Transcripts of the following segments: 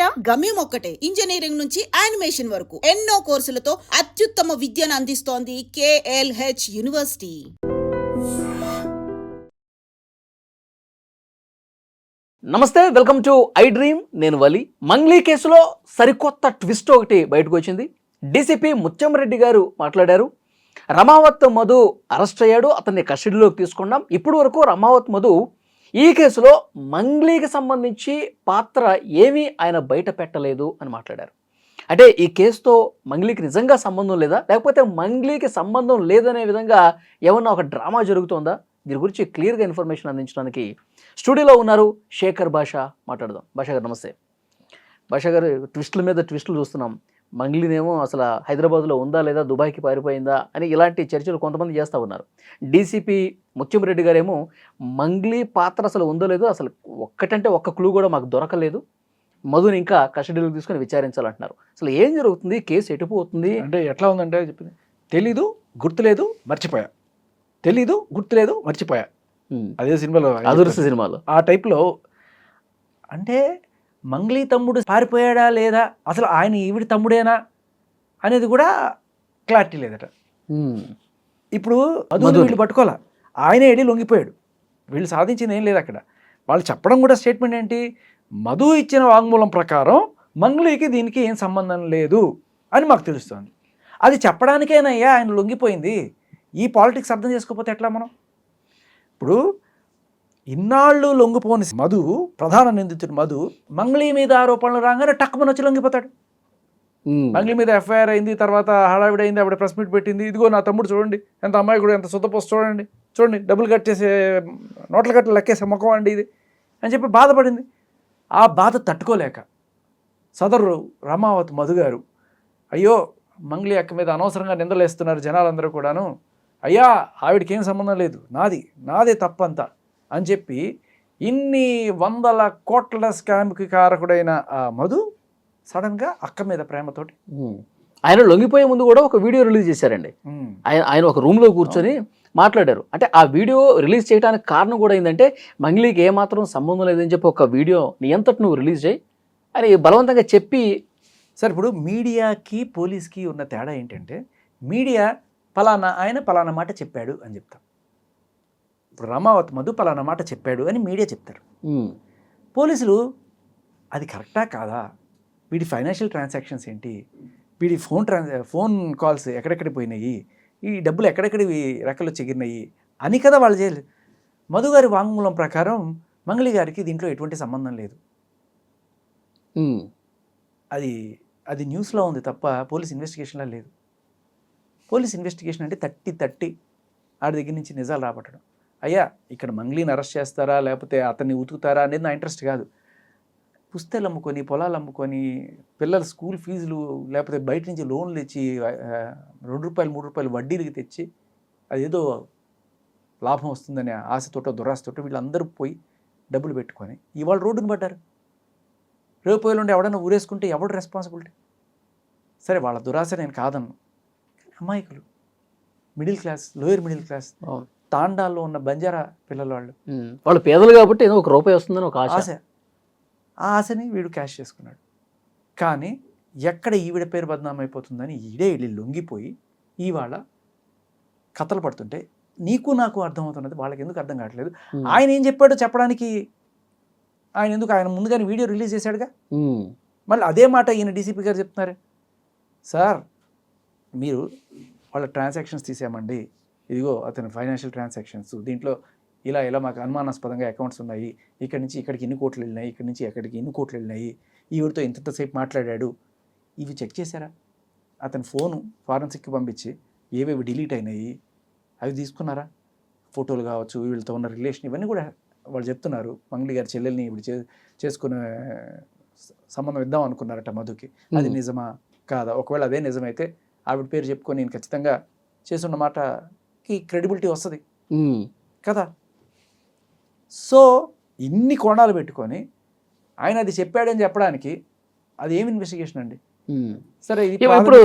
ఇంజనీరా? గమ్యం ఒక్కటే, ఇంజనీరింగ్ నుంచి యానిమేషన్ వరకు ఎన్నో కోర్సులతో అత్యుత్తమ విద్యను అందిస్తోంది KLH యూనివర్సిటీ. నమస్తే, వెల్కమ్ టు ఐ డ్రీమ్. నేను వలి. మంగ్లీ కేసులో సరికొత్త ట్విస్ట్ ఒకటి బయటకు వచ్చింది. డీసీపీ ముత్యంరెడ్డి గారు మాట్లాడారు. రమావత్ మధు అరెస్ట్ అయ్యాడు, అతన్ని కస్టడీలోకి తీసుకున్నాం. ఇప్పటి వరకు రమావత్ మధు ఈ కేసులో మంగ్లీకి సంబంధించి పాత్ర ఏమీ ఆయన బయట పెట్టలేదు అని మాట్లాడారు. అంటే ఈ కేసుతో మంగ్లీకి నిజంగా సంబంధం లేదా, లేకపోతే మంగ్లీకి సంబంధం లేదనే విధంగా ఏమన్నా ఒక డ్రామా జరుగుతోందా? దీని గురించి క్లియర్గా ఇన్ఫర్మేషన్ అందించడానికి స్టూడియోలో ఉన్నారు శేఖర్ భాషా. మాట్లాడదాం. భాషా గారు నమస్తే. భాషా గారు, ట్విస్టుల మీద ట్విస్టులు చూస్తున్నాం. మంగ్లీనేమో అసలు హైదరాబాద్లో ఉందా లేదా, దుబాయ్కి పారిపోయిందా అని ఇలాంటి చర్చలు కొంతమంది చేస్తూ ఉన్నారు. డీసీపీ ముత్యంరెడ్డి గారేమో మంగ్లీ పాత్ర అసలు ఉందో లేదో, అసలు ఒక్కటంటే ఒక్క క్లూ కూడా మాకు దొరకలేదు, మధుని ఇంకా కస్టడీలోకి తీసుకొని విచారించాలంటున్నారు. అసలు ఏం జరుగుతుంది, కేసు ఎటుపోతుంది అంటే ఎట్లా ఉందంటే చెప్పింది, తెలీదు, గుర్తులేదు, మర్చిపోయా, తెలీదు, గుర్తులేదు, మర్చిపోయా. అదే సినిమాలో, అదుర్స్ సినిమాలో ఆ టైప్లో. అంటే మంగ్లీ తమ్ముడు పారిపోయాడా లేదా, అసలు ఆయన ఈవిడి తమ్ముడేనా అనేది కూడా క్లారిటీ లేదట. ఇప్పుడు మధుని వీళ్ళు పట్టుకోవాలా, ఆయనే వెళ్ళి లొంగిపోయాడు. వీళ్ళు సాధించింది ఏం లేదు అక్కడ. వాళ్ళు చెప్పడం కూడా స్టేట్మెంట్ ఏంటి, మధు ఇచ్చిన వాంగ్మూలం ప్రకారం మంగ్లీకి దీనికి ఏం సంబంధం లేదు అని మాకు తెలుస్తుంది. అది చెప్పడానికేనయ్యా ఆయన లొంగిపోయింది. ఈ పాలిటిక్స్ అర్థం చేసుకోకపోతే ఎట్లా మనం? ఇప్పుడు ఇన్నాళ్ళు లొంగిపోని మధు, ప్రధాన నిందితుడు మధు, మంగ్లీ మీద ఆరోపణలు రాగానే టక్కుమని వచ్చి లొంగిపోతాడు. మంగ్లీ మీద ఎఫ్ఐఆర్ అయింది, తర్వాత హడావిడైంది, ఆవిడ ప్రెస్ మీట్ పెట్టింది, ఇదిగో నా తమ్ముడు చూడండి ఎంత అమ్మాయి కూడా ఎంత సొత్తపోస్ట్ చూడండి, చూడండి డబ్బులు కట్టేసే నోట్ల కట్టలు లెక్కేసే ముఖం అండి ఇది అని చెప్పి బాధపడింది. ఆ బాధ తట్టుకోలేక సదరు రమావత్ మధు గారు, అయ్యో మంగ్లీ అక్క మీద అనవసరంగా నిందలేస్తున్నారు జనాలందరూ కూడాను, అయ్యా ఆవిడకి ఏం సంబంధం లేదు, నాదే తప్పంతా అని చెప్పి ఇన్ని వందల కోట్ల స్కామ్కి కారకుడైన ఆ మధు సడన్గా అక్క మీద ప్రేమతోటి ఆయన లొంగిపోయే ముందు కూడా ఒక వీడియో రిలీజ్ చేశారండి. ఆయన ఒక రూమ్లో కూర్చొని మాట్లాడారు. అంటే ఆ వీడియో రిలీజ్ చేయడానికి కారణం కూడా ఏంటంటే, మంగ్లీకి ఏమాత్రం సంబంధం లేదని చెప్పి ఒక వీడియో నీ అంతటి నువ్వు రిలీజ్ చేయి అని బలవంతంగా చెప్పి. సార్, ఇప్పుడు మీడియాకి పోలీస్కి ఉన్న తేడా ఏంటంటే, మీడియా ఆయన పలానా మాట చెప్పాడు అని చెప్తాం. ఇప్పుడు రమావత్ మధు పలానా మాట చెప్పాడు అని మీడియా చెప్తారు. పోలీసులు అది కరెక్టా కాదా, వీడి ఫైనాన్షియల్ ట్రాన్సాక్షన్స్ ఏంటి, వీడి ఫోన్ కాల్స్ ఎక్కడెక్కడికి పోయినాయి, ఈ డబ్బులు ఎక్కడెక్కడి రెక్కలు చెగిరినాయి అని కదా వాళ్ళు చేయలేదు. మధు గారి వాంగ్మూలం ప్రకారం మంగ్లీ గారికి దీంట్లో ఎటువంటి సంబంధం లేదు. అది న్యూస్లో ఉంది తప్ప పోలీస్ ఇన్వెస్టిగేషన్లో లేదు. పోలీస్ ఇన్వెస్టిగేషన్ అంటే తట్టి ఆడి దగ్గర నుంచి నిజాలు రాబట్టడం. అయ్యా ఇక్కడ మంగ్లీని అరెస్ట్ చేస్తారా లేకపోతే అతన్ని ఉతుకుతారా అనేది నా ఇంట్రెస్ట్ కాదు. పుస్తకాలు అమ్ముకొని, పొలాలు అమ్ముకొని, పిల్లల స్కూల్ ఫీజులు లేకపోతే బయట నుంచి లోన్లు తెచ్చి ₹2, ₹3 వడ్డీలకి తెచ్చి అదేదో లాభం వస్తుందని ఆశతోటో దురాశతోటో వీళ్ళందరూ పోయి డబ్బులు పెట్టుకొని ఇవాళ రోడ్డును పడ్డారు. రేపు నుండి ఎవడన్నా ఊరేసుకుంటే ఎవడు రెస్పాన్సిబిలిటీ? సరే, వాళ్ళ దురాశ నేను కాదన్ను, అమాయకులు, middle class, lower middle class, తాండాల్లో ఉన్న బంజారా పిల్లలు, వాళ్ళు పేదలు కాబట్టి ఏదో ₹1 వస్తుందని ఒక ఆశ. ఆ ఆశని వీడు క్యాష్ చేసుకున్నాడు. కానీ ఎక్కడ ఈవిడ పేరు బదనామైపోతుందని ఈడే వెళ్ళి లొంగిపోయి ఇవాళ కథలు పడుతుంటే నీకు నాకు అర్థమవుతున్నది, వాళ్ళకి ఎందుకు అర్థం కావట్లేదు? ఆయన ఏం చెప్పాడో చెప్పడానికి ఆయన ముందుగానే వీడియో రిలీజ్ చేశాడుగా. మళ్ళీ అదే మాట ఈయన డీసీపీ గారు చెప్తున్నారు, సార్ మీరు వాళ్ళ ట్రాన్సాక్షన్స్ తీసామండి, ఇదిగో అతని ఫైనాన్షియల్ ట్రాన్సాక్షన్స్, దీంట్లో ఇలా మాకు అనుమానాస్పదంగా అకౌంట్స్ ఉన్నాయి, ఇక్కడి నుంచి ఇక్కడికి ఇన్ని కోట్లు వెళ్ళినాయి, ఇక్కడి నుంచి ఎక్కడికి ఇన్ని కోట్లు వెళ్ళినాయి, ఈవిడితో ఇంతసేపు మాట్లాడాడు, ఇవి చెక్ చేశారా? అతని ఫోను ఫారెన్సిక్కి పంపించి ఏవేవి డిలీట్ అయినాయి అవి తీసుకున్నారా? ఫోటోలు కావచ్చు, వీళ్ళతో ఉన్న రిలేషన్, ఇవన్నీ కూడా వాళ్ళు చెప్తున్నారు. మంగ్లీ గారి చెల్లెల్ని ఇప్పుడు చేసుకునే సంబంధం ఇద్దాం అనుకున్నారట మధుకి. అది నిజమా కాదా? ఒకవేళ అదే నిజమైతే ఆవిడ పేరు చెప్పుకొని నేను ఖచ్చితంగా చేసున్న మాటకి క్రెడిబిలిటీ వస్తుంది కదా. సో ఇన్ని కోణాలు పెట్టుకొని ఆయన అది చెప్పాడని చెప్పడానికి అది ఏమి ఇన్వెస్టిగేషన్ అండి? సరే, ఇప్పుడు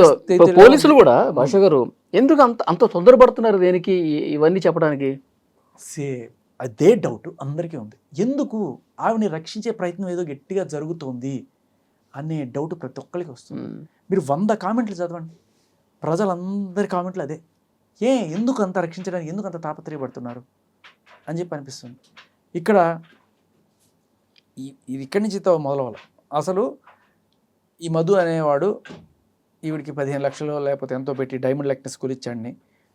పోలీసులు కూడా భాష గారు ఎందుకు అంత తొందరపడుతున్నారు దేనికి ఇవన్నీ చెప్పడానికి? అదే డౌట్ అందరికీ ఉంది. ఎందుకు ఆవిడని రక్షించే ప్రయత్నం ఏదో గట్టిగా జరుగుతోంది అనే డౌట్ ప్రతి ఒక్కరికి వస్తుంది. మీరు 100 కామెంట్లు చదవండి, ప్రజలందరి కామెంట్లు అదే. ఎందుకు అంత రక్షించడానికి ఎందుకు అంత తాపత్రయపడుతున్నారు అని చెప్పి అనిపిస్తుంది. ఇక్కడ ఇది ఇక్కడి నుంచి మొదలవ్వాలి. అసలు ఈ మధు అనేవాడు ఈవిడికి 15 లక్షలు లేకపోతే ఎంతో పెట్టి డైమండ్ లెక్న స్కూల్ ఇచ్చాడిని,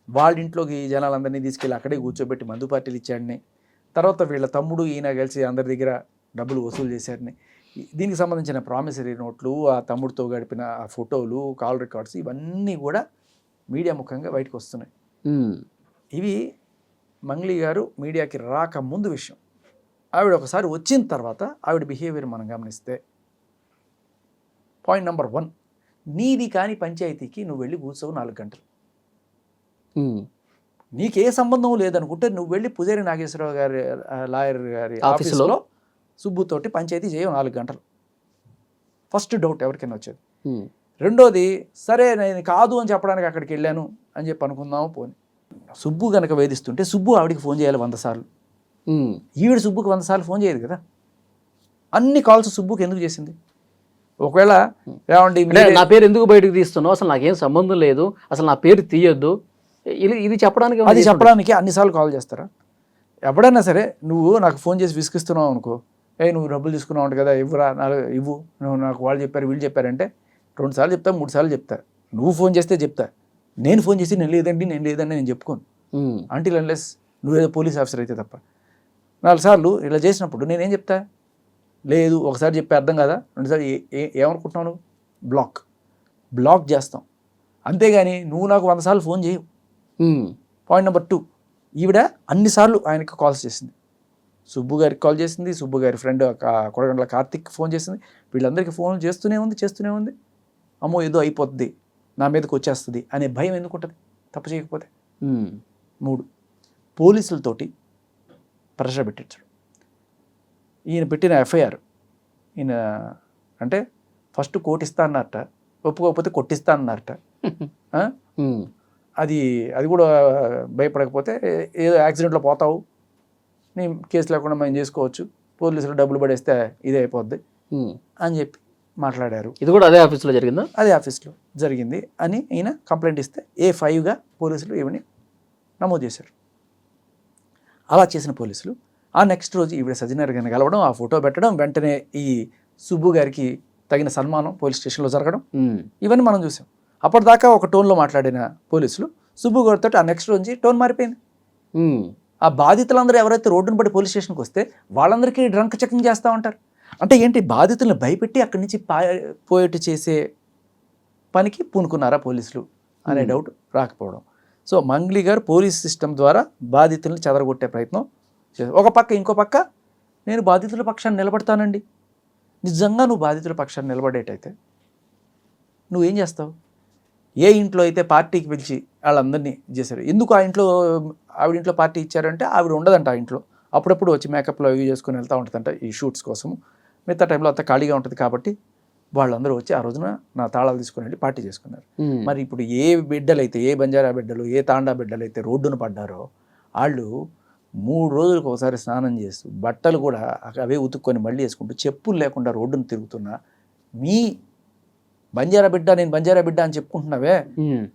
వాళ్ళ ఇంట్లోకి ఈ జనాలందరినీ తీసుకెళ్ళి అక్కడే కూర్చోబెట్టి మందు పార్టీలు ఇచ్చాడిని, తర్వాత వీళ్ళ తమ్ముడు ఈయన కలిసి అందరి దగ్గర డబ్బులు వసూలు చేశారని, దీనికి సంబంధించిన ప్రామిసరీ నోట్లు, ఆ తమ్ముడితో గడిపిన ఆ ఫోటోలు, కాల్ రికార్డ్స్ ఇవన్నీ కూడా మీడియా ముఖంగా బయటకు వస్తున్నాయి. ఇవి మంగ్లీ గారు మీడియాకి రాకముందు విషయం. ఆవిడ ఒకసారి వచ్చిన తర్వాత ఆవిడ బిహేవియర్ మనం గమనిస్తే, పాయింట్ నెంబర్ 1, నీది కాని పంచాయతీకి నువ్వు వెళ్ళి కూర్చోవు 4 గంటలు. నీకే సంబంధం లేదనుకుంటే నువ్వు వెళ్ళి పుజారి నాగేశ్వరరావు గారి లాయర్ గారి ఆఫీసులో సుబ్బుతోటి పంచాయతీ చేయవు 4 గంటలు. ఫస్ట్ డౌట్ ఎవరికైనా వచ్చేది. రెండోది, సరే నేను కాదు అని చెప్పడానికి అక్కడికి వెళ్ళాను అని చెప్పి అనుకుందాము. పోని సుబ్బు కనుక వేధిస్తుంటే సుబ్బు ఆవిడికి ఫోన్ చేయాలి 100 సార్లు. ఈవిడ సుబ్బుకి 100 సార్లు ఫోన్ చేయదు కదా. అన్ని కాల్స్ సుబ్బుకి ఎందుకు చేసింది? ఒకవేళ ఏమండి నా పేరు ఎందుకు బయటకు తీస్తున్నావు, అసలు నాకేం సంబంధం లేదు, అసలు నా పేరు తీయొద్దు, ఇది చెప్పడానికి, అది చెప్పడానికి అన్నిసార్లు కాల్ చేస్తారా? ఎప్పుడైనా సరే నువ్వు నాకు ఫోన్ చేసి విసిగిస్తున్నావు అనుకో, నువ్వు డబ్బులు తీసుకున్నావు అంట కదా, ఇవ్వరా, ఇవ్వు, నువ్వు నాకు వాళ్ళు చెప్పారు వీళ్ళు చెప్పారంటే 2 సార్లు చెప్తా, 3 సార్లు చెప్తా. నువ్వు ఫోన్ చేస్తే చెప్తా, నేను ఫోన్ చేసి నేను లేదండి నేను చెప్పుకోను. అంటిల్ అన్లెస్ నువ్వేదో పోలీస్ ఆఫీసర్ అయితే తప్ప. 4 సార్లు ఇలా చేసినప్పుడు నేనేం చెప్తా? లేదు, ఒకసారి చెప్పి అర్థం కదా, 2 సార్లు ఏమనుకుంటున్నావు నువ్వు? బ్లాక్ చేస్తాం. అంతేగాని నువ్వు నాకు 100 సార్లు ఫోన్ చేయవు. పాయింట్ నెంబర్ 2, ఈవిడ అన్నిసార్లు ఆయనకి కాల్స్ చేసింది. సుబ్బు గారికి కాల్ చేసింది, సుబ్బు గారి ఫ్రెండ్ కొడగండ్ల కార్తిక్ ఫోన్ చేసింది, వీళ్ళందరికీ ఫోన్లు చేస్తూనే ఉంది. అమ్మో ఏదో అయిపోతుంది, నా మీదకి వచ్చేస్తుంది అనే భయం ఎందుకు ఉంటుంది తప్పు చేయకపోతే? 3, పోలీసులతోటి ప్రెషర్ పెట్టించడం. ఈయన పెట్టిన ఎఫ్ఐఆర్, ఈయన అంటే ఫస్ట్ కోర్టు ఇస్తా అన్నారట, ఒప్పుకోకపోతే కొట్టిస్తా అన్నారట. అది కూడా భయపడకపోతే ఏదో యాక్సిడెంట్లో పోతావు, నీ కేసు లేకుండా మేము చేసుకోవచ్చు, పోలీసులు డబ్బులు పడేస్తే ఇదే అయిపోద్ది అని చెప్పి మాట్లాడారు. ఇది కూడా అదే ఆఫీస్లో జరిగిందా? అదే ఆఫీస్లో జరిగింది అని ఈయన కంప్లైంట్ ఇస్తే A5గా పోలీసులు ఈవిని నమోదు చేశారు. అలా చేసిన పోలీసులు ఆ నెక్స్ట్ రోజు ఈవిడ సజ్జనర్ గారిని కలవడం, ఆ ఫోటో పెట్టడం, వెంటనే ఈ సుబ్బు గారికి తగిన సన్మానం పోలీస్ స్టేషన్లో జరగడం, ఇవన్నీ మనం చూసాం. అప్పటిదాకా ఒక టోన్లో మాట్లాడిన పోలీసులు సుబ్బు గారితో ఆ నెక్స్ట్ రోజు టోన్ మారిపోయింది. ఆ బాధితులందరూ ఎవరైతే రోడ్డును పడి పోలీస్ స్టేషన్కి వస్తే వాళ్ళందరికీ డ్రంక్ చెకింగ్ చేస్తూ ఉంటారు. అంటే ఏంటి, బాధితులను భయపెట్టి అక్కడి నుంచి పోయేట్టు చేసే పనికి పూనుకున్నారా పోలీసులు అనే డౌట్ రాకపోవడం. సో మంగ్లీ గారు పోలీస్ సిస్టమ్ ద్వారా బాధితులను చెదరగొట్టే ప్రయత్నం చేశారు. ఒక పక్క, ఇంకో పక్క నేను బాధితుల పక్షాన్ని నిలబడతానండి. నిజంగా నువ్వు బాధితుల పక్షాన్ని నిలబడేటైతే నువ్వేం చేస్తావు? ఏ ఇంట్లో అయితే పార్టీకి పిలిచి వాళ్ళందరినీ చేశారు, ఎందుకు ఆవిడ ఇంట్లో పార్టీ ఇచ్చారంటే ఆవిడ ఉండదంట ఆ ఇంట్లో, అప్పుడప్పుడు వచ్చి మేకప్లో అవి చేసుకుని వెళ్తూ ఉంటుందంట ఈ షూట్స్ కోసం. మిగతా టైంలో అంతా ఖాళీగా ఉంటుంది కాబట్టి వాళ్ళందరూ వచ్చి ఆ రోజున నా తాళాలు తీసుకుని వెళ్ళి పార్టీ చేసుకున్నారు. మరి ఇప్పుడు ఏ బిడ్డలైతే, ఏ బంజారా బిడ్డలు, ఏ తాండా బిడ్డలు అయితే రోడ్డును పడ్డారో వాళ్ళు 3 రోజులకు ఒకసారి స్నానం చేస్తూ బట్టలు కూడా అవే ఉతుక్కొని మళ్ళీ వేసుకుంటూ చెప్పులు లేకుండా రోడ్డును తిరుగుతున్నా మీ బంజారా బిడ్డ, నేను బంజారా బిడ్డ అని చెప్పుకుంటున్నావే,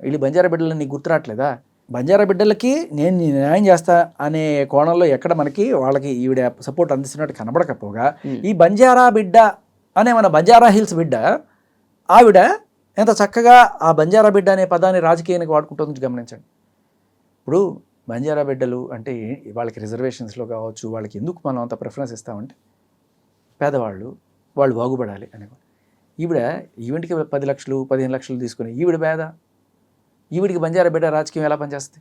వీళ్ళు బంజారా బిడ్డలని నీకు గుర్తురాట్లేదా? బంజారా బిడ్డలకి నేను న్యాయం చేస్తా అనే కోణంలో ఎక్కడ మనకి వాళ్ళకి ఈవిడ సపోర్ట్ అందిస్తున్నట్టు కనబడకపోగా, ఈ బంజారా బిడ్డ అనే మన బంజారా హిల్స్ బిడ్డ ఆవిడ ఎంత చక్కగా ఆ బంజారా బిడ్డ అనే పదాన్ని రాజకీయానికి వాడుకుంటుంది గమనించండి. ఇప్పుడు బంజారా బిడ్డలు అంటే వాళ్ళకి రిజర్వేషన్స్లో కావచ్చు, వాళ్ళకి ఎందుకు మనం అంత ప్రిఫరెన్స్ ఇస్తామంటే పేదవాళ్ళు, వాళ్ళు బాగుపడాలి అని. ఈవిడికి 10 లక్షలు 15 లక్షలు తీసుకుని ఈవిడ పేద, ఈవిడికి బంజారా బిడ్డ రాజకీయం ఎలా పనిచేస్తుంది?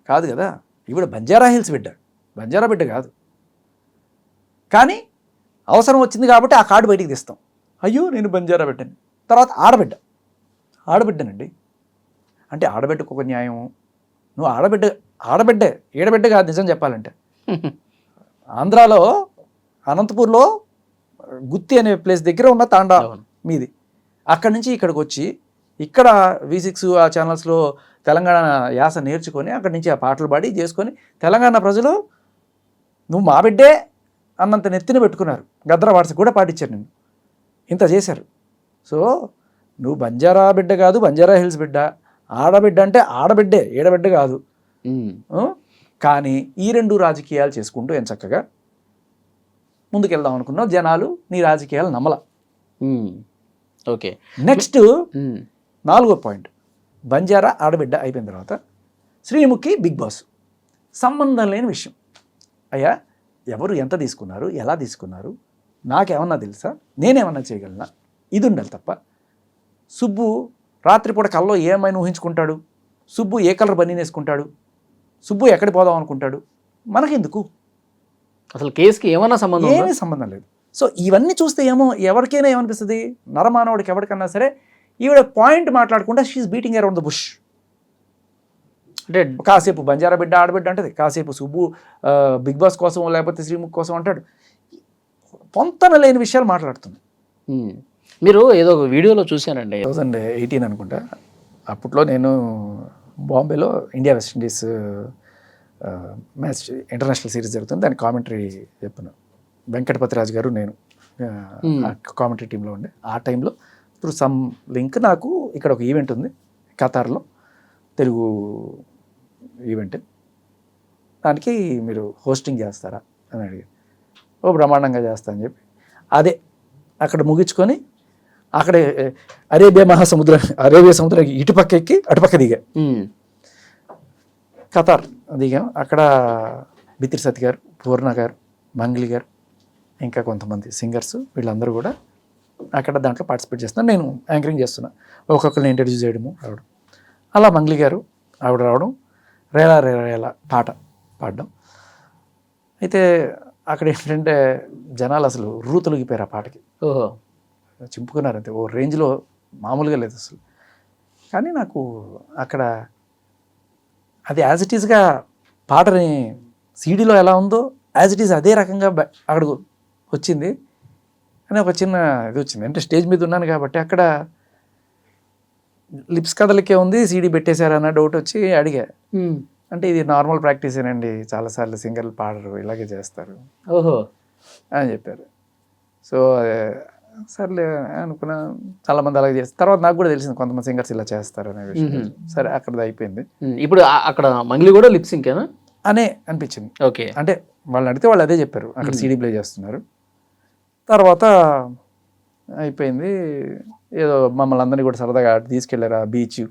కాదు కదా. ఈవిడ బంజారా హిల్స్ బిడ్డ, బంజారా బిడ్డ కాదు. కానీ అవసరం వచ్చింది కాబట్టి ఆ కార్డు బయటికి తీస్తాం, అయ్యో నేను బంజారా బిడ్డని. తర్వాత ఆడబిడ్డనండి అంటే ఆడబిడ్డకు ఒక న్యాయం. నువ్వు ఆడబిడ్డే, ఈడబిడ్డ కాదు నిజం చెప్పాలంటే. ఆంధ్రాలో అనంతపూర్లో గుత్తి అనే ప్లేస్ దగ్గర ఉన్న తాండా మీది, అక్కడి నుంచి ఇక్కడికి వచ్చి ఇక్కడ V6 ఆ ఛానల్స్లో తెలంగాణ యాస నేర్చుకొని అక్కడి నుంచి ఆ పాటలు పాడి చేసుకొని తెలంగాణ ప్రజలు నువ్వు మా బిడ్డే అన్నంత నెత్తిన పెట్టుకున్నారు. గద్ర వాట్స్ కూడా పాటించారు నిన్ను, ఇంత చేశారు. సో నువ్వు బంజారా బిడ్డ కాదు, బంజారా హిల్స్ బిడ్డ, ఆడబిడ్డ అంటే ఆడబిడ్డే, ఏడబిడ్డ కాదు. కానీ ఈ రెండు రాజకీయాలు చేసుకుంటూ చక్కగా ముందుకెళ్దాం అనుకున్నావు. జనాలు నీ రాజకీయాలు నమ్మల. ఓకే, నెక్స్ట్ 4వ పాయింట్, బంజారా ఆడబిడ్డ అయిపోయిన తర్వాత శ్రీముఖి బిగ్ బాస్. సంబంధం లేని విషయం. అయ్యా ఎవరు ఎంత తీసుకున్నారు, ఎలా తీసుకున్నారు, నాకేమన్నా తెలుసా, నేనేమన్నా చేయగలనా, ఇది ఉండాలి తప్ప. సుబ్బు రాత్రిపూట కల్లో ఏమైనా ఊహించుకుంటాడు, సుబ్బు ఏ కలర్ బనీన్ వేసుకుంటాడు, సుబ్బు ఎక్కడికి పోదాం అనుకుంటాడు, మనకెందుకు? అసలు కేసుకి ఏమన్నా సంబంధం? ఏమీ సంబంధం లేదు. సో ఇవన్నీ చూస్తే ఎవరికైనా ఏమనిపిస్తుంది, నరమానవుడికి ఎవరికన్నా సరే, ఈవిడ పాయింట్ మాట్లాడకుండా she's beating around the bush. అంటే కాసేపు బంజారా బిడ్డ ఆడబిడ్డ అంటది, కాసేపు సుబ్బు బిగ్ బాస్ కోసం లేకపోతే శ్రీముఖ్ కోసం అంటాడు. పొంతన లేని విషయాలు మాట్లాడుతుంది. మీరు ఏదో ఒక వీడియోలో చూశానండి, 2018 అనుకుంటా. అప్పట్లో నేను బాంబేలో India West Indies match international series జరుగుతుంది, దాని కామెంటరీ చెప్పాను. వెంకటపతిరాజు గారు నేను కామెంటరీ టీంలో ఉండే. ఆ టైంలో త్రూ సమ్ లింక్ నాకు ఇక్కడ ఒక ఈవెంట్ ఉంది ఖతార్లో, తెలుగు ఈవెంట్, దానికి మీరు హోస్టింగ్ చేస్తారా అని అడిగారు. ఓ బ్రహ్మాండంగా చేస్తా అని చెప్పి అదే అక్కడ ముగించుకొని అక్కడే అరేబియా సముద్రం ఇటుపక్క ఎక్కి అటుపక్క దిగా ఖతార్ దిగాం. అక్కడ బిత్రి సత్ గారు, పూర్ణ గారు, మంగ్లీ గారు, ఇంకా కొంతమంది సింగర్స్, వీళ్ళందరూ కూడా అక్కడ దాంట్లో పార్టిసిపేట్ చేస్తున్నారు. నేను యాంకరింగ్ చేస్తున్నా, ఒక్కొక్కరిని ఇంట్రడ్యూస్ చేయడము రావడం. అలా మంగ్లీ గారు ఆవిడ రావడం, రేలా రేలా పాట పాడడం. అయితే అక్కడ ఏంటంటే జనాలు అసలు తొలగిపోయారు ఆ పాటకి. ఓహో, చింపుకున్నారు అంతే, ఓ రేంజ్లో మామూలుగా లేదు అసలు. కానీ నాకు అక్కడ అది యాజ్ ఇట్ ఈస్గా పాటని సీడీలో ఎలా ఉందో యాజ్ ఇట్ ఈస్ అదే రకంగా అక్కడ వచ్చింది అని ఒక చిన్న ఇది వచ్చింది. అంటే స్టేజ్ మీద ఉన్నాను కాబట్టి అక్కడ లిప్స్ కదలికే ఉంది, సీడీ పెట్టేశారన్న డౌట్ వచ్చి అడిగా. అంటే ఇది నార్మల్ ప్రాక్టీసేనండి, చాలాసార్లు సింగర్లు పాడరు, ఇలాగే చేస్తారు ఓహో అని చెప్పారు. సో సర్లే అనుకున్నా, చాలామంది అలాగే చేస్తారు. తర్వాత నాకు కూడా తెలిసింది కొంతమంది సింగర్స్ ఇలా చేస్తారు అనే విషయం. సరే అక్కడ అయిపోయింది. ఇప్పుడు అక్కడ మంగ్లీ కూడా లిప్ సింకేనా అనే అనిపించింది. ఓకే, అంటే వాళ్ళని అడిగితే వాళ్ళు అదే చెప్పారు, అక్కడ సీడీ ప్లే చేస్తున్నారు. తర్వాత అయిపోయింది. ఏదో మమ్మల్ని అందరినీ కూడా సరదాగా తీసుకెళ్లారు ఆ బీచ్,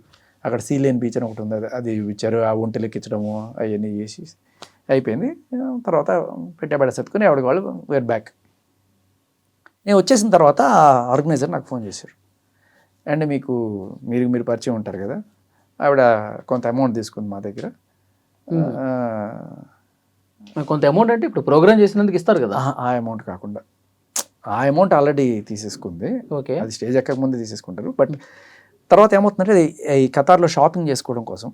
అక్కడ సీలేన్ బీచ్ అని ఒకటి ఉంది, అది ఇచ్చారు. ఆ ఒంటెలు ఎక్కించడము అవన్నీ చేసి అయిపోయింది. తర్వాత పెట్టబడ సర్దుకొని ఆవిడకి వాళ్ళు వేర్ బ్యాక్. నేను వచ్చేసిన తర్వాత ఆర్గనైజర్ నాకు ఫోన్ చేశారు. అండ్ మీరు పరిచయం ఉంటారు కదా, ఆవిడ కొంత అమౌంట్ తీసుకుంది మా దగ్గర. కొంత అమౌంట్ అంటే ఇప్పుడు ప్రోగ్రామ్ చేసినందుకు ఇస్తారు కదా, ఆ అమౌంట్ కాకుండా ఆ అమౌంట్ ఆల్రెడీ తీసేసుకుంది. ఓకే, అది స్టేజ్ ఎక్కక ముందే తీసేసుకుంటారు. బట్ తర్వాత ఏమవుతుందంటే ఈ ఖతార్లో షాపింగ్ చేసుకోవడం కోసం,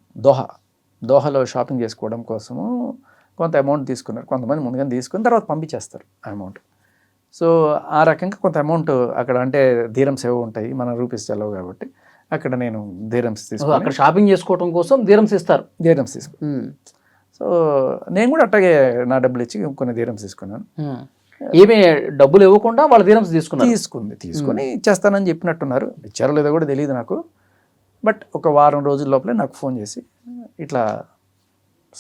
దోహాలో షాపింగ్ చేసుకోవడం కోసము కొంత అమౌంట్ తీసుకున్నారు. కొంతమంది ముందుగానే తీసుకుని తర్వాత పంపించేస్తారు ఆ అమౌంట్. సో ఆ రకంగా కొంత అమౌంట్ అక్కడ, అంటే ధీరమ్స్ ఏవో ఉంటాయి, మన రూపీస్ చెల్లవు కాబట్టి అక్కడ నేను ధీరమ్స్ తీసుకుని, అక్కడ షాపింగ్ చేసుకోవడం కోసం ధీరమ్స్ ఇస్తారు. సో నేను కూడా అట్లాగే నా డబ్బులు ఇచ్చి కొన్ని ధీరమ్స్ తీసుకున్నాను. ఏమీ డబ్బులు ఇవ్వకుండా వాళ్ళ ధీరమ్స్ తీసుకుని ఇచ్చేస్తానని చెప్పినట్టున్నారు. ఇచ్చారో లేదో కూడా తెలియదు నాకు. బట్ ఒక వారం రోజుల లోపలే నాకు ఫోన్ చేసి ఇట్లా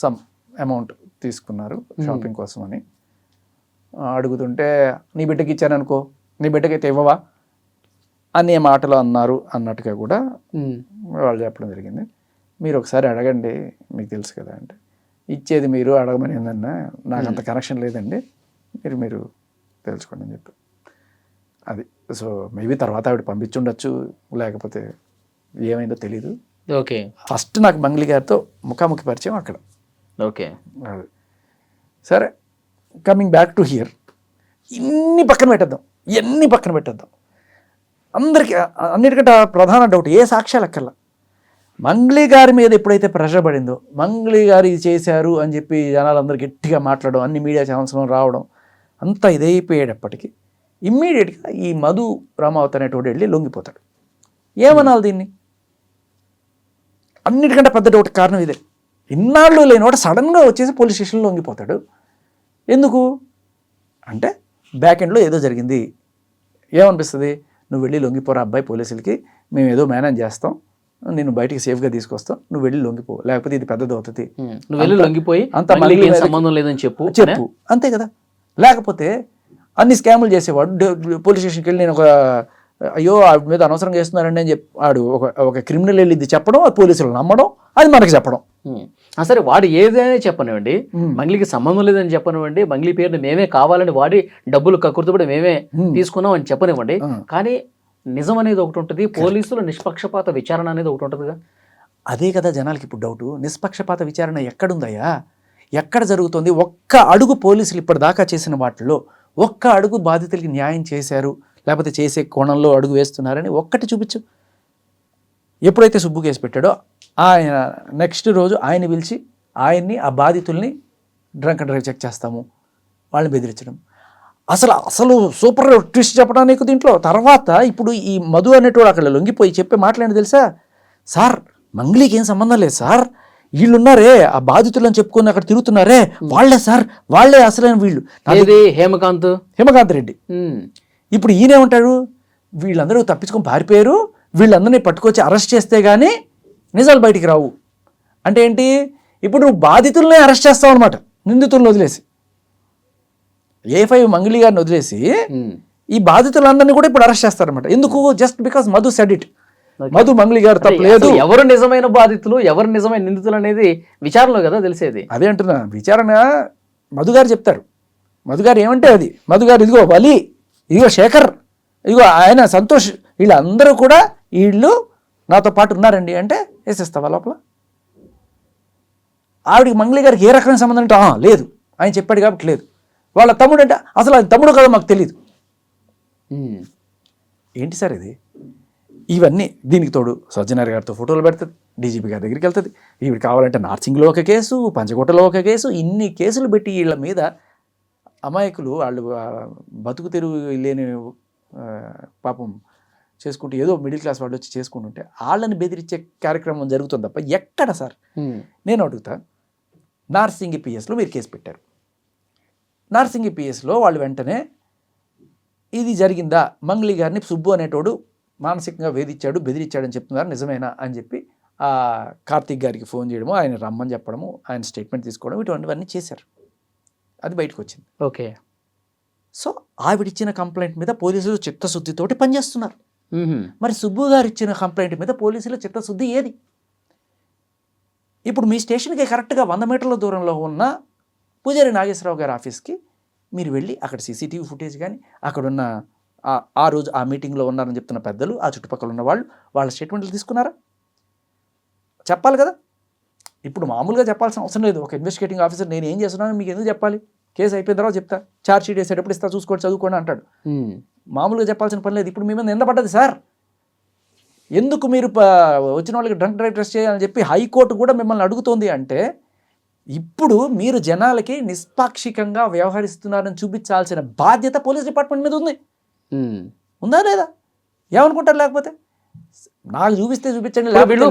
సమ్ అమౌంట్ తీసుకున్నారు షాపింగ్ కోసం అని అడుగుతుంటే, నీ బిడ్డకి ఇచ్చాను అనుకో, నీ బిడ్డకైతే ఇవ్వవా అనే మాటలు అన్నారు అన్నట్టుగా కూడా వాళ్ళు చెప్పడం జరిగింది. మీరు ఒకసారి అడగండి, మీకు తెలుసు కదా అంటే, ఇచ్చేది మీరు, అడగమని ఏందన్నా, నాకు అంత కనెక్షన్ లేదండి, మీరు తెలుసుకోండి అని చెప్పి అది. సో మేబీ తర్వాత ఆవిడ పంపించుండొచ్చు, లేకపోతే ఏమైందో తెలీదు. ఓకే, ఫస్ట్ నాకు మంగ్లీ గారితో ముఖాముఖి పరిచయం అక్కడ. ఓకే, అది సరే. కమింగ్ బ్యాక్ టు హియర్, ఇన్ని పక్కన పెట్టేద్దాం. అందరికీ అన్నిటికంటే ప్రధాన డౌట్, ఏ సాక్ష్యాలు అక్కర్లా, మంగ్లీ గారి మీద ఎప్పుడైతే ప్రెషర్ పడిందో, మంగ్లీ గారు ఇది చేశారు అని చెప్పి జనాలందరూ గట్టిగా మాట్లాడడం, అన్ని మీడియా ఛానల్స్లో రావడం, అంతా ఇదైపోయేటప్పటికీ ఇమ్మీడియట్గా ఈ మధు రామావత్ అనేటోడు వెళ్ళి లొంగిపోతాడు. ఏమనాలి దీన్ని? అన్నిటికంటే పెద్ద డౌట్ కారణం ఇదే. ఇన్నాళ్ళు లేనివాడు సడన్గా వచ్చేసి పోలీస్ స్టేషన్లో లొంగిపోతాడు. ఎందుకు? అంటే బ్యాక్ ఎండ్లో ఏదో జరిగింది. ఏమనిపిస్తుంది? నువ్వు వెళ్ళి లొంగిపోరా అబ్బాయి పోలీసులకి, మేము ఏదో మేనేజ్ చేస్తాం, నేను బయటికి సేఫ్గా తీసుకొస్తాం, నువ్వు వెళ్ళి లొంగిపో, లేకపోతే ఇది పెద్దది అవుతుంది, నువ్వు వెళ్ళి లొంగిపోయి అంత మంగ్లీకి ఏం సంబంధం లేదని చెప్పు. అంతే కదా. లేకపోతే అన్ని స్కాములు చేసేవాడు పోలీస్ స్టేషన్కి వెళ్ళి నేను ఒక అయ్యో ఆవిడ మీద అనవసరంగా వేస్తున్నారండి అని చెప్పి వాడు ఒక క్రిమినల్ వెళ్ళి ఇది చెప్పడం, పోలీసులు నమ్మడం, అది మనకి చెప్పడం. సరే వాడు ఏదైనా చెప్పనివ్వండి, మంగ్లీకి సంబంధం లేదని చెప్పనివ్వండి, మంగ్లీ పేరుని మేమే కావాలని వాడి డబ్బులు కక్కుర్తిపడి మేమే తీసుకున్నాం అని చెప్పనివ్వండి, కానీ నిజం అనేది ఒకటి ఉంటుంది, పోలీసులు నిష్పక్షపాత విచారణ అనేది ఒకటి ఉంటుందిగా. అదే కదా జనాలకి ఇప్పుడు డౌటు. నిష్పక్షపాత విచారణ ఎక్కడుందయ్యా? ఎక్కడ జరుగుతుంది? ఒక్క అడుగు పోలీసులు ఇప్పటిదాకా చేసిన వాటిలో ఒక్క అడుగు బాధితులకి న్యాయం చేశారు, లేకపోతే చేసే కోణంలో అడుగు వేస్తున్నారని ఒక్కటి చూపించు. ఎప్పుడైతే సుబ్బు కేసు పెట్టాడో ఆయన నెక్స్ట్ రోజు ఆయన పిలిచి ఆయన్ని ఆ బాధితుల్ని డ్రంక్ అండ్ డ్రైవ్ చెక్ చేస్తాము, వాళ్ళని బెదిరించడం. అసలు సూపర్ ట్విస్ట్ చెప్పడానికి దీంట్లో. తర్వాత ఇప్పుడు ఈ మధు అనేటోడు అక్కడ లొంగిపోయి చెప్పే మాట్లాడి తెలుసా? సార్ మంగ్లీకి ఏం సంబంధం లేదు సార్, వీళ్ళున్నారే ఆ బాధితులను చెప్పుకొని అక్కడ తిరుగుతున్నారే వాళ్ళే సార్, వాళ్ళే అసలైన వీళ్ళు. హేమకాంత్ రెడ్డి. ఇప్పుడు ఈయనేమంటాడు? వీళ్ళందరూ తప్పించుకొని పారిపోయారు, వీళ్ళందరినీ పట్టుకొచ్చి అరెస్ట్ చేస్తే కానీ నిజాలు బయటికి రావు. అంటే ఏంటి? ఇప్పుడు నువ్వు బాధితులనే అరెస్ట్ చేస్తావు అనమాట, నిందితులను వదిలేసి. A5 మంగ్లీ గారిని వదిలేసి ఈ బాధితులందరినీ కూడా ఇప్పుడు అరెస్ట్ చేస్తారనమాట. ఎందుకు? Just because Madhu said it. Madhu Mangli గారు తప్పలేదు. ఎవరు నిజమైన బాధితులు, ఎవరు నిజమైన నిందితులు అనేది విచారణలో కదా తెలిసేది. అదే అంటున్నా, విచారణ మధు గారు చెప్తారు. మధు గారు ఏమంటే అది. మధు గారు ఇదిగో వలి, ఇదిగో శేఖర్, ఇదిగో ఆయన సంతోష్, వీళ్ళందరూ కూడా వీళ్ళు నాతో పాటు ఉన్నారండి అంటే వేసేస్తావా లోపల? ఆవిడికి మంగ్లీ గారికి ఏ రకమైన సంబంధం అంటే లేదు, ఆయన చెప్పాడు కాబట్టి లేదు. వాళ్ళ తమ్ముడు అంటే అసలు ఆయన తమ్ముడు కదా మాకు తెలియదు. ఏంటి సార్ ఇది? ఇవన్నీ దీనికి తోడు సజ్జనార్ గారితో ఫోటోలు పెడుతుంది, డీజీపీ గారి దగ్గరికి వెళ్తుంది, ఈవిడ కావాలంటే నార్సింగ్లో ఒక కేసు, పంచకోటలో ఒక కేసు, ఇన్ని కేసులు పెట్టి వీళ్ళ మీద అమాయకులు వాళ్ళు బతుకు తెరువు లేని పాపం చేసుకుంటూ ఏదో మిడిల్ క్లాస్ వాళ్ళు వచ్చి చేసుకుంటుంటే వాళ్ళని బెదిరించే కార్యక్రమం జరుగుతుంది తప్ప ఎక్కడ సార్? నేను అడుగుతా, నార్సింగి పిఎస్లో మీరు కేసు పెట్టారు, నార్సింగి పిఎస్లో వాళ్ళు వెంటనే ఇది జరిగిందా, మంగ్లీ గారిని సుబ్బు అనేటోడు మానసికంగా వేధించాడు, బెదిరించాడని చెప్తున్నారు, నిజమేనా అని చెప్పి ఆ కార్తీక్ గారికి ఫోన్ చేయడము, ఆయన రమ్మని చెప్పడము, ఆయన స్టేట్మెంట్ తీసుకోవడం, ఇటువంటివన్నీ చేశారు. అది బయటకు వచ్చింది. ఓకే. సో ఆవిడిచ్చిన కంప్లైంట్ మీద పోలీసులు చిత్తశుద్ధితోటి పనిచేస్తున్నారు. మరి సుబ్బు గారు ఇచ్చిన కంప్లైంట్ మీద పోలీసుల చిత్తశుద్ధి ఏది? ఇప్పుడు మీ స్టేషన్కి కరెక్ట్గా 100 మీటర్ల దూరంలో ఉన్న పూజారి నాగేశ్వరరావు గారి ఆఫీస్కి మీరు వెళ్ళి అక్కడ సీసీటీవీ ఫుటేజ్ కానీ అక్కడున్న ఆ రోజు ఆ మీటింగ్లో ఉన్నారని చెప్తున్న పెద్దలు, ఆ చుట్టుపక్కల ఉన్న వాళ్ళు, వాళ్ళ స్టేట్మెంట్లు తీసుకున్నారా? చెప్పాలి కదా. ఇప్పుడు మామూలుగా చెప్పాల్సిన అవసరం లేదు. ఒక ఇన్వెస్టిగేటింగ్ ఆఫీసర్ నేను ఏం చేస్తున్నాను మీకు ఎందుకు చెప్పాలి, కేసు అయిపోయిన తర్వాత చెప్తా, ఛార్జ్ షీట్ వేసేటప్పుడు ఇస్తా, చూసుకోండి చదువుకోండి అంటాడు. మామూలుగా చెప్పాల్సిన పని లేదు. ఇప్పుడు మీ మీద నింద పడ్డది సార్, ఎందుకు మీరు వచ్చిన వాళ్ళకి డ్రంక్ డ్రైవ్ టెస్ట్ చేయాలని చెప్పి హైకోర్టు కూడా మిమ్మల్ని అడుగుతోంది. అంటే ఇప్పుడు మీరు జనాలకి నిష్పాక్షికంగా వ్యవహరిస్తున్నారని చూపించాల్సిన బాధ్యత పోలీస్ డిపార్ట్మెంట్ మీద ఉంది. ఉందా లేదా? ఏమనుకుంటారు? లేకపోతే నాకు చూపిస్తే చూపించండి. వీళ్ళు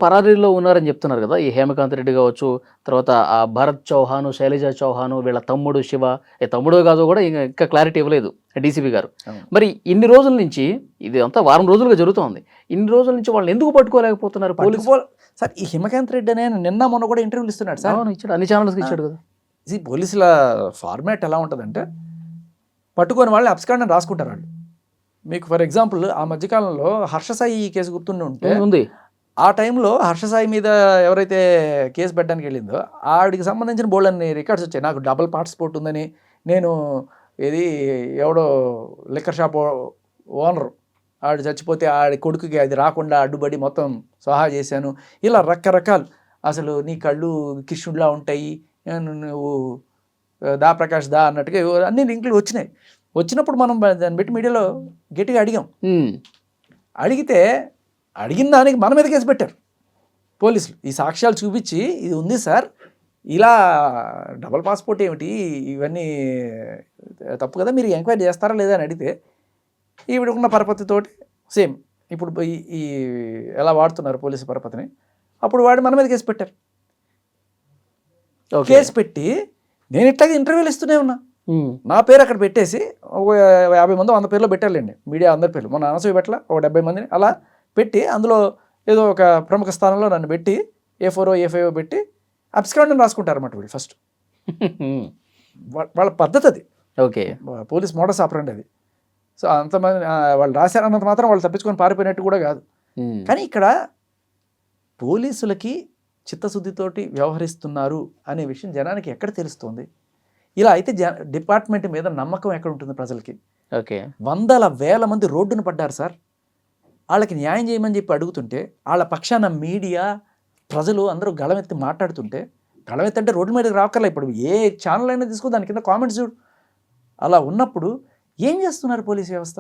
పరారీలో ఉన్నారని చెప్తున్నారు కదా, ఈ హేమకాంత్ రెడ్డి కావచ్చు, తర్వాత ఆ భరత్ చౌహాను, శైలజ చౌహాను, వీళ్ళ తమ్ముడు శివ, తమ్ముడు కాదు కూడా ఇంకా క్లారిటీ ఇవ్వలేదు డీసీపీ గారు. మరి ఇన్ని రోజుల నుంచి ఇది అంతా వారం రోజులుగా జరుగుతోంది, ఇన్ని రోజుల నుంచి వాళ్ళని ఎందుకు పట్టుకోలేకపోతున్నారు పోలీసు? సార్ ఈ హేమకాంత్ రెడ్డి అనే నిన్న మొన్న కూడా ఇంటర్వ్యూలు ఇస్తున్నాడు సార్. ఇచ్చాడు, అన్ని ఛానల్స్కి ఇచ్చాడు కదా. ఈ పోలీసుల ఫార్మాట్ ఎలా ఉంటుందంటే పట్టుకొని వాళ్ళని అబ్స్కాండ్ రాసుకుంటారు వాళ్ళు. మీకు ఫర్ ఎగ్జాంపుల్ ఆ మధ్యకాలంలో హర్షసాయి కేసు గుర్తుండి ఉంటే ఉంది, ఆ టైంలో హర్షసాయి మీద ఎవరైతే కేసు పెట్టడానికి వెళ్ళిందో ఆవిడికి సంబంధించిన బోల్డ్ అన్ని రికార్డ్స్ వచ్చాయి. నాకు డబుల్ పార్టిసిపేట్ ఉందని, నేను ఏది ఎవడో లిక్కర్ షాప్ ఓనర్ ఆడు చచ్చిపోతే ఆడి కొడుకుకి అది రాకుండా అడ్డుపడి మొత్తం సహా చేశాను, ఇలా రకరకాలు. అసలు నీ కళ్ళు కృష్ణుడిలా ఉంటాయి, నువ్వు దా ప్రకాష్ దా అన్నట్టుగా అన్ని లింకులు వచ్చినాయి. వచ్చినప్పుడు మనం దాన్ని బట్టి మీడియాలో గట్టిగా అడిగాం. అడిగితే అడిగిన దానికి మన మీద కేసు పెట్టారు పోలీసులు. ఈ సాక్ష్యాలు చూపించి ఇది ఉంది సార్, ఇలా డబల్ పాస్పోర్ట్ ఏమిటి, ఇవన్నీ తప్పు కదా, మీరు ఎంక్వైరీ చేస్తారా లేదా అని అడిగితే ఈవిడకున్న పరపతితోటి సేమ్ ఇప్పుడు ఈ ఎలా వాడుతున్నారు పోలీసు పరపతిని, అప్పుడు వాడి మన మీద కేసు పెట్టారు. కేసు పెట్టి నేను ఇట్లాగే ఇంటర్వ్యూలు ఇస్తూనే ఉన్నా, నా పేరు అక్కడ పెట్టేసి ఒక 50 మంది 100 పేర్లో పెట్టాలండి, మీడియా అందరి పేర్లు. మొన్న అనసూయ పెట్టల ఒక 70 మందిని అలా పెట్టి అందులో ఏదో ఒక ప్రముఖ స్థానంలో నన్ను పెట్టి A4 A5 పెట్టి అబ్స్కాండ్ అని రాసుకుంటారు అన్నమాట వీళ్ళు ఫస్ట్. వాళ్ళ పద్ధతి అది, ఓకే, పోలీస్ మోడస్ ఆపరండి అది. సో అంతమంది వాళ్ళు రాశారన్నంత మాత్రం వాళ్ళు తప్పించుకొని పారిపోయినట్టు కూడా కాదు. కానీ ఇక్కడ పోలీసులకి చిత్తశుద్ధితోటి వ్యవహరిస్తున్నారు అనే విషయం జనానికి ఎక్కడ తెలుస్తుంది? ఇలా అయితే డిపార్ట్మెంట్ మీద నమ్మకం ఎక్కడ ఉంటుంది ప్రజలకి? ఓకే, వందల వేల మంది రోడ్డున పడ్డారు సార్. వాళ్ళకి న్యాయం చేయమని చెప్పి అడుగుతుంటే వాళ్ళ పక్షాన మీడియా ప్రజలు అందరూ గళమెత్తి మాట్లాడుతుంటే, గళమెత్తి అంటే రోడ్డు మీదకి రాకర్లే, ఇప్పుడు ఏ ఛానల్ అయినా తీసుకో దాని కింద కామెంట్స్ చూడు. అలా ఉన్నప్పుడు ఏం చేస్తున్నారు పోలీస్ వ్యవస్థ?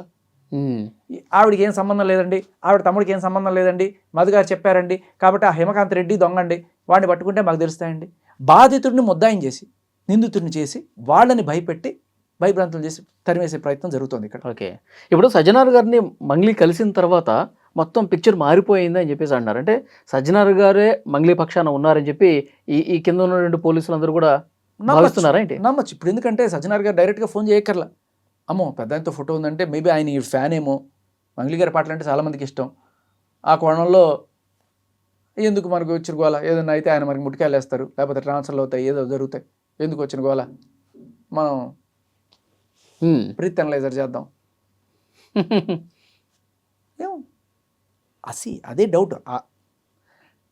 ఆవిడకి ఏం సంబంధం లేదండి, ఆవిడ తమ్ముడికి ఏం సంబంధం లేదండి, మధు గారు చెప్పారండి కాబట్టి ఆ హిమకాంత్ రెడ్డి దొంగండి, వాడిని పట్టుకుంటే మాకు తెలుస్తాయండి. బాధితుడిని ముద్దాయం చేసి నిందితుడిని చేసి వాళ్ళని భయపెట్టి భయభ్రాంతులు చేసి తరిమేసే ప్రయత్నం జరుగుతుంది ఇక్కడ. ఓకే, ఇప్పుడు సజ్జనార్ గారిని మంగ్లీ కలిసిన తర్వాత మొత్తం పిక్చర్ మారిపోయింది అని చెప్పేసి అంటున్నారు. అంటే సజ్జనార్ గారే మంగ్లీ పక్షాన ఉన్నారని చెప్పి ఈ కింద ఉన్న 2 పోలీసులందరూ కూడా భావిస్తున్నారా ఏంటి? నమ్మచ్చు. ఇప్పుడు ఎందుకంటే సజ్జనార్ గారు డైరెక్ట్గా ఫోన్ చేయక్కర్లా. అమ్మో పెద్ద ఆయనతో ఫోటో ఉందంటే మేబీ ఆయన ఈ ఫ్యాన్ ఏమో, మంగ్లీ గారి పాటలు అంటే చాలామందికి ఇష్టం. ఆ కోణంలో ఎందుకు మనకు వచ్చిన గోల, ఏదైనా అయితే ఆయన మనకి ముట్టికాయలు వేస్తారు, లేకపోతే ట్రాన్స్ఫర్లు అవుతాయి, ఏదో జరుగుతాయి, ఎందుకు వచ్చిన గోల, మనం బ్రీత్ అనలైజర్ చేద్దాం. ఏమో అదే డౌట్.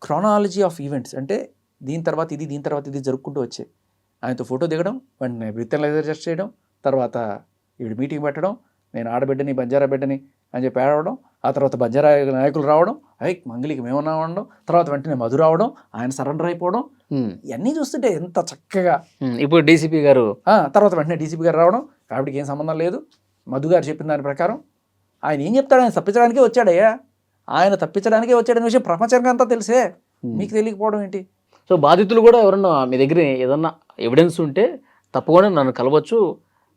క్రానాలజీ ఆఫ్ ఈవెంట్స్ అంటే దీని తర్వాత ఇది, దీని తర్వాత ఇది జరుపుకుంటూ వచ్చాయి. ఆయనతో ఫోటో దిగడం, వెంటనే బ్రీత్ అనలైజర్ టెస్ట్ చేయడం, తర్వాత వీడు మీటింగ్ పెట్టడం, నేను ఆడబిడ్డని బంజారా బిడ్డని అని చెప్పి ఆడవడం, ఆ తర్వాత బంజారా నాయకులు రావడం, మంగళికి మేమన్నా ఉండడం, తర్వాత వెంటనే మధు రావడం, ఆయన సరెండర్ అయిపోవడం, ఇవన్నీ చూస్తుంటే ఎంత చక్కగా. ఇప్పుడు డీసీపీ గారు తర్వాత వెంటనే డీసీపీ గారు రావడం, ఆవిడకి ఏం సంబంధం లేదు, మధు గారు చెప్పిన దాని ప్రకారం ఆయన ఏం చెప్తాడు, ఆయన తప్పించడానికే వచ్చాడయ్యా, ఆయన తప్పించడానికే వచ్చాడనే విషయం ప్రపంచానికి అంతా తెలిసే, మీకు తెలియకపోవడం ఏంటి? సో బాధితులు కూడా ఎవరన్నా మీ దగ్గర ఏదన్నా ఎవిడెన్స్ ఉంటే తప్పకుండా నన్ను కలవచ్చు,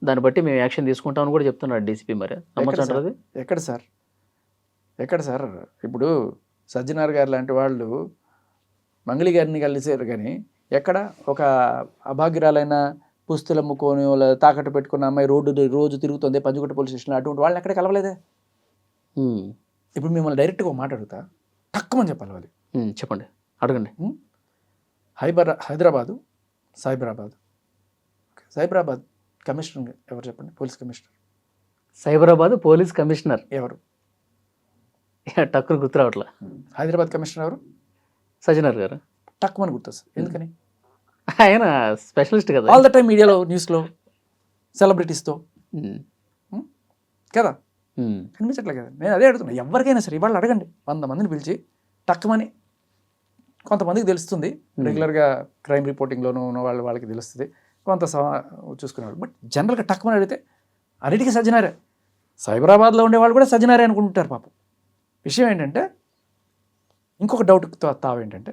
దాన్ని బట్టి మేము యాక్షన్ తీసుకుంటామని కూడా చెప్తున్నాడు డీసీపీ. మరి నమ్మచ్చంటారు? ఎక్కడ సార్ ఇప్పుడు సజ్జనార్ గారు లాంటి వాళ్ళు మంగళి గారిని కలిసారు, కానీ ఎక్కడ ఒక అభాగ్యురాలైన పుస్తులు అమ్ముకొని తాకట్టు పెట్టుకున్న అమ్మాయి రోజు తిరుగుతుంది పంచుగుట్ట పోలీస్ స్టేషన్లో, అటువంటి వాళ్ళని ఎక్కడ కలవలేదే. ఇప్పుడు మిమ్మల్ని డైరెక్ట్గా ఒక మాట అడుగుతా, తక్కువని చెప్పాలి వాళ్ళు. చెప్పండి, అడగండి. హైదరాబాదు సైబరాబాద్ కమిషనర్ ఎవరు చెప్పండి? Police commissioner. Cyberabad police commissioner ఎవరు? టక్కును గుర్తు రావట్లా. హైదరాబాద్ కమిషనర్ ఎవరు? సజ్జనార్ గారు. టక్కుమని గుర్తొస్తుంది. ఎందుకని? ఆయన స్పెషలిస్ట్ కదా, ఆల్ ద టైం మీడియాలో, న్యూస్లో, సెలబ్రిటీస్తో కదా కనిపించట్లే కదా. నేను అదే అడుగుతున్నా, ఎవరికైనా సరే ఇవాళ అడగండి, 100 మందిని పిలిచి టక్కుమని, కొంతమందికి తెలుస్తుంది రెగ్యులర్గా క్రైమ్ రిపోర్టింగ్లోనూ ఉన్న వాళ్ళకి తెలుస్తుంది, కొంత చూసుకునేవాళ్ళు. బట్ జనరల్గా టక్కుమని అడిగితే అన్నిటికీ సజ్జనారే. సైబరాబాద్లో ఉండేవాళ్ళు కూడా సజ్జనారే అనుకుంటుంటారు పాపం. విషయం ఏంటంటే, ఇంకొక డౌట్ తావేంటంటే,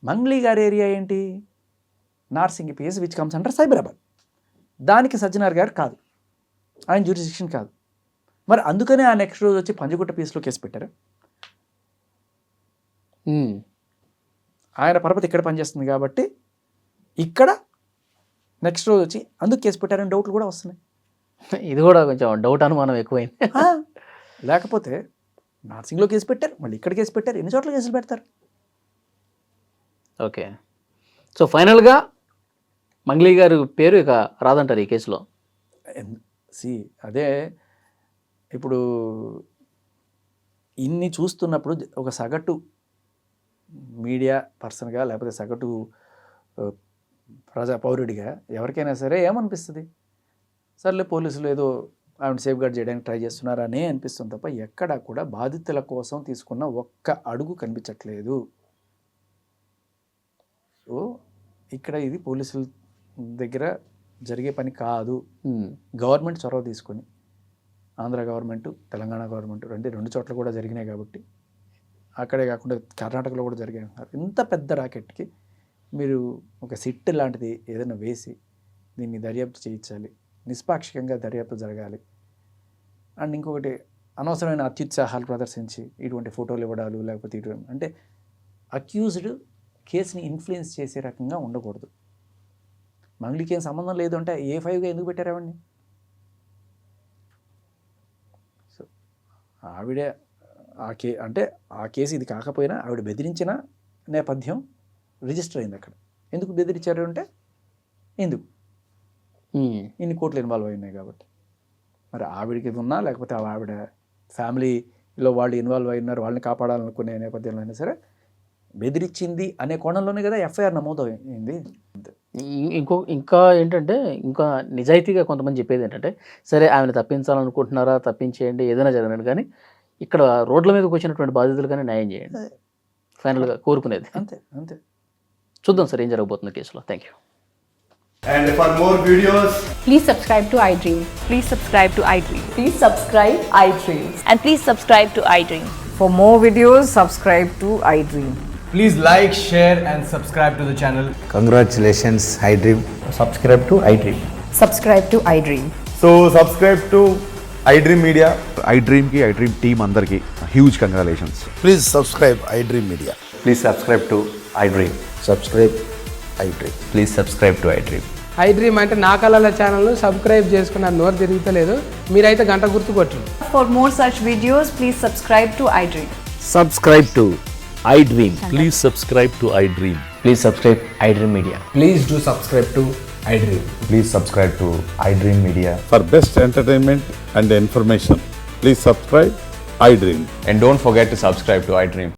మంగ్లీ గారి ఏరియా ఏంటి? Narsingi PS which comes under Cyberabad. దానికి సజ్జనార్ గారు కాదు, ఆయన జ్యూరిస్డిక్షన్ కాదు. మరి అందుకనే ఆ నెక్స్ట్ రోజు వచ్చి పంజగుట్ట పిఎస్లో కేసు పెట్టారు. ఆయన పరపతి ఇక్కడ పనిచేస్తుంది కాబట్టి ఇక్కడ నెక్స్ట్ రోజు వచ్చి అందుకు కేసు పెట్టారని డౌట్లు కూడా వస్తున్నాయి. ఇది కూడా కొంచెం డౌట్, అనుమానం ఎక్కువైంది. లేకపోతే నార్సింగ్లో కేసు పెట్టారు, మళ్ళీ ఇక్కడ కేసు పెట్టారు, ఎన్ని చోట్ల కేసులు పెడతారు? ఓకే, సో ఫైనల్గా మంగ్లీ గారి పేరు ఇక రాదంటారు ఈ కేసులో. అదే ఇప్పుడు ఇన్ని చూస్తున్నప్పుడు ఒక సగటు మీడియా పర్సన్గా, లేకపోతే సగటు పౌరుడిగా ఎవరికైనా సరే ఏమనిపిస్తుంది? సర్లే పోలీసులు ఏదో ఆవిడ సేఫ్ గార్డ్ చేయడానికి ట్రై చేస్తున్నారనే అనిపిస్తుంది తప్ప ఎక్కడా కూడా బాధితుల కోసం తీసుకున్న ఒక్క అడుగు కనిపించట్లేదు. సో ఇక్కడ ఇది పోలీసుల దగ్గర జరిగే పని కాదు. గవర్నమెంట్ చొరవ తీసుకొని, ఆంధ్ర గవర్నమెంట్, తెలంగాణ గవర్నమెంట్ రెండు చోట్ల కూడా జరిగినాయి కాబట్టి, అక్కడే కాకుండా కర్ణాటకలో కూడా జరిగాయి. ఇంత పెద్ద రాకెట్కి మీరు ఒక సిట్ లాంటిది ఏదైనా వేసి దీన్ని దర్యాప్తు చేయించాలి, నిష్పాక్షికంగా దర్యాప్తు జరగాలి. అండ్ ఇంకొకటి, అనవసరమైన అత్యుత్సాహాలు ప్రదర్శించి ఇటువంటి ఫోటోలు ఇవ్వడాలు, లేకపోతే ఇటువంటి అంటే అక్యూజ్డ్ కేసుని ఇన్ఫ్లుయెన్స్ చేసే రకంగా ఉండకూడదు. మంగ్లీకి ఏం సంబంధం లేదు అంటే A5గా ఎందుకు పెట్టారు ఆవిడ్ని? సో ఆవిడ అంటే ఆ కేసు ఇది కాకపోయినా ఆవిడ బెదిరించిన నేపథ్యం రిజిస్టర్ అయింది అక్కడ. ఎందుకు బెదిరించారు అంటే ఎందుకు ఇన్ని కోట్లు ఇన్వాల్వ్ అయినాయి కాబట్టి. మరి ఆవిడకి ఉన్నా లేకపోతే ఆవిడ ఫ్యామిలీలో వాళ్ళు ఇన్వాల్వ్ అయినారు, వాళ్ళని కాపాడాలనుకునే నేపథ్యంలో అయినా సరే బెదిరించింది అనే కోణంలోనే కదా ఎఫ్ఐఆర్ నమోదు అయింది. ఇంకా ఏంటంటే ఇంకా నిజాయితీగా కొంతమంది చెప్పేది ఏంటంటే సరే ఆమెను తప్పించాలనుకుంటున్నారా, తప్పించేయండి, ఏదైనా జరగనండి, కానీ ఇక్కడ రోడ్ల మీదకి వచ్చినటువంటి బాధితులు కానీ న్యాయం చేయండి ఫైనల్గా కోరుకునేది. అంతే అంతే. చూద్దాం సార్ ఏం జరగబోతుంది కేసులో. Thank you. And for more videos, Please subscribe to iDream. Please subscribe to iDream. Please subscribe iDream. And please subscribe to iDream. For more videos, subscribe to iDream. please like, share and subscribe to the channel. Congratulations, iDream. Subscribe to iDream. Subscribe to iDream. So subscribe to iDream Media. iDream ki iDream team andarki huge congratulations. Please subscribe iDream Media. Please subscribe to iDream. Subscribe iDream. Please subscribe to iDream. iDream అంటే నా కళల ఛానల్ను subscribe చేసుకున్న నోరు తిరుగుతలేదు, మీరైతే గంట గుర్తు కొట్టండి. For more such videos, please subscribe to iDream. Subscribe to iDream. Please subscribe to iDream. Please subscribe iDream Media. Please do subscribe to iDream. Please subscribe to iDream Media. For best entertainment and information, please subscribe iDream. And don't forget to subscribe to iDream.